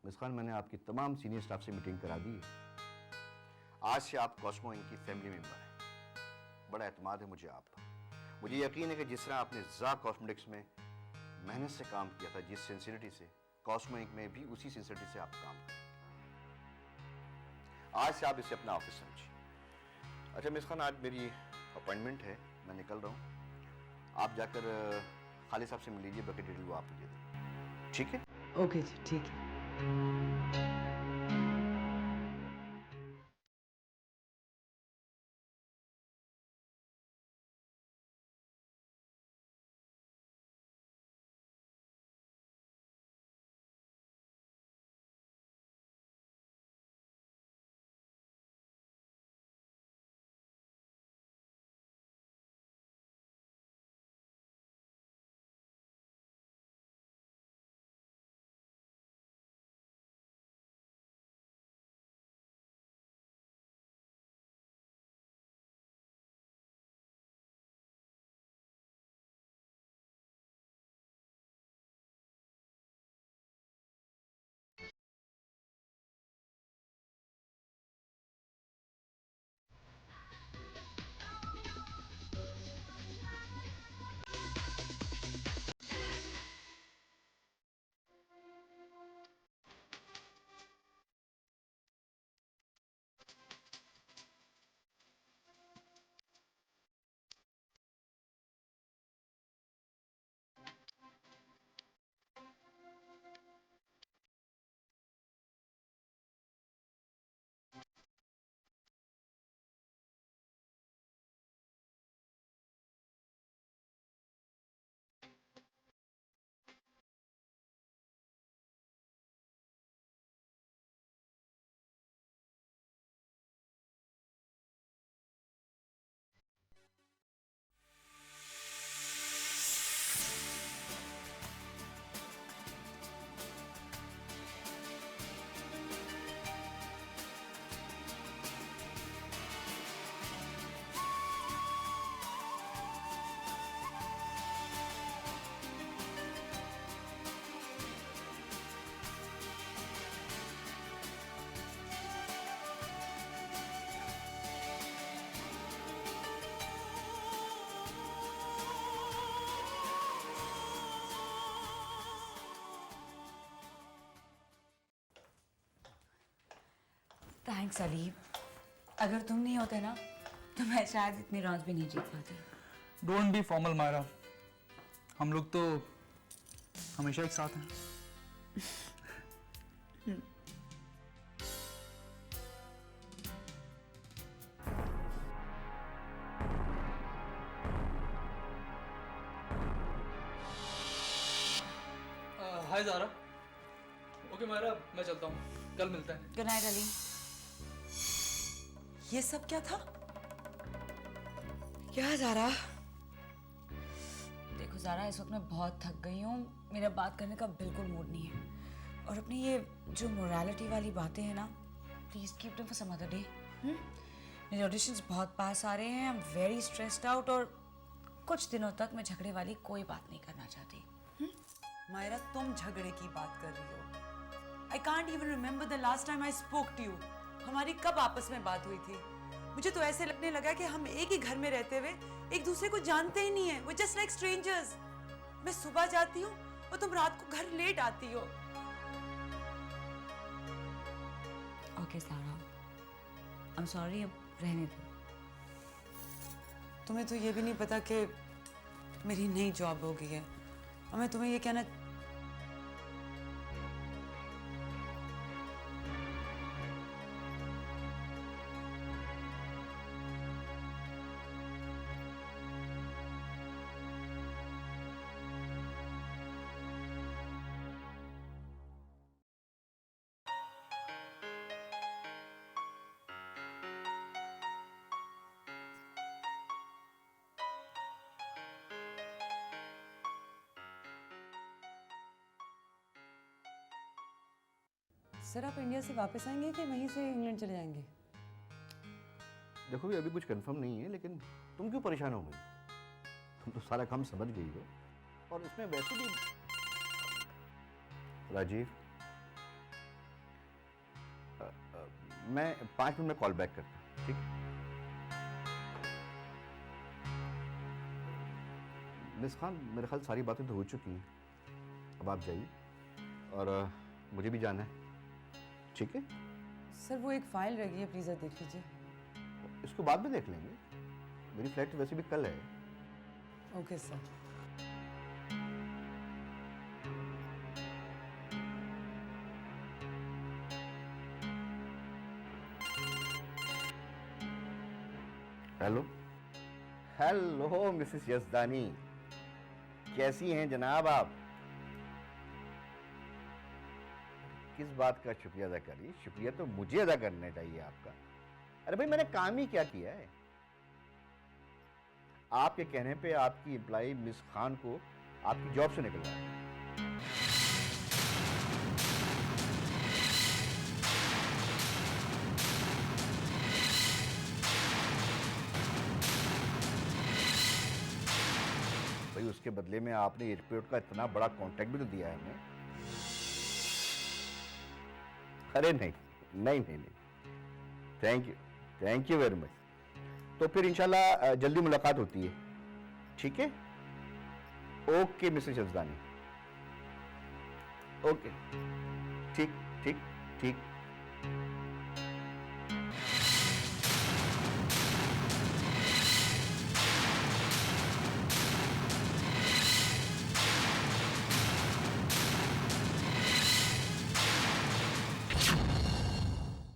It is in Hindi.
मिस खान, मैंने आपकी तमाम सीनियर स्टाफ से मीटिंग करा दी है। आज से आप कॉस्मो इंक की फैमिली मेंबर हैं। बड़ा एतमाद है मुझे आप पर। मुझे यकीन है कि जिस तरह आपने ज़ा कॉस्मेटिक्स में मेहनत से काम किया था, जिस सिंसियरिटी से, कॉस्मो इंक में भी उसी सिंसियरिटी से आप काम करें। आज से आप इसे अपना ऑफिस समझिए। अच्छा मिस खान, आज मेरी अपॉइंटमेंट है, मैं निकल रहा हूँ। आप जाकर खालिद साहब से मिल लीजिए, बाकी डिटेल वो आप मुझे दें, ठीक है? ओके जी, ठीक है। थैंक्स अली। अगर तुम नहीं होते ना तो मैं शायद इतनी राउंड्स भी नहीं जीत पाती। डोंट बी फॉर्मल मायरा, हम लोग तो हमेशा एक साथ हैं। हाय ज़ारा। ओके मायरा, मैं चलता हूँ, कल मिलते हैं। Good night Ali. ये सब क्या था? क्या ज़ारा? देखो ज़ारा, इस वक्त मैं बहुत थक गई हूँ, मेरा बात करने का बिल्कुल मूड नहीं है। और अपनी ये जो मोरालिटी वाली बातें हैं ना, please keep them for some other day. मेरे ऑडिशंस बहुत पास आ रहे हैं, I am very stressed out, और कुछ दिनों तक मैं झगड़े वाली कोई बात नहीं करना चाहती। मायरा, तुम झगड़े की बात कर रही हो। I can't even remember the last time I spoke to you. हमारी कब आपस में बात हुई थी? मुझे तो ऐसे लगने लगा कि हम एक ही घर में रहते हुए एक दूसरे को जानते ही नहीं है। We just like strangers. मैं सुबह जाती हूँ और तुम रात को घर लेट आती हो। Okay Zara, I am sorry, अब रहने दो। तुम्हें तो ये भी नहीं पता कि मेरी नई जॉब हो गई है, और मैं तुम्हें ये कहना सर, आप इंडिया से वापस आएंगे कि वहीं से इंग्लैंड चले जाएंगे? देखो भी अभी कुछ कंफर्म नहीं है, लेकिन तुम क्यों परेशान हो गई? तुम तो सारा काम समझ गई हो, और इसमें वैसे भी राजीव, मैं 5 मिनट में कॉल बैक करता हूँ, ठीक? मिस खान, मेरे ख्याल सारी बातें तो हो चुकी हैं, अब आप जाइए और मुझे भी जाना है, ठीक है? सर वो एक फाइल रह गई है, प्लीज़ देख लीजिए। इसको बाद में देख लेंगे, मेरी फ्लाइट तो वैसे भी कल है। Okay sir. Hello hello Mrs Yazdani, कैसी हैं जनाब आप? किस बात का शुक्रिया अदा करिए? शुक्रिया तो मुझे अदा करना चाहिए आपका। अरे भाई मैंने काम ही क्या किया है? आपके कहने पे आपकी एम्प्लॉय मिस खान को आपकी जॉब से निकलवाया। भाई उसके बदले में आपने एयरपोर्ट का इतना बड़ा कॉन्ट्रैक्ट भी तो दिया है हमें। अरे नहीं नहीं नहीं नहीं, थैंक यू वेरी मच। तो फिर इंशाल्लाह जल्दी मुलाकात होती है, ठीक है? ओके मिसेस यजदानी, ओके, ठीक ठीक ठीक।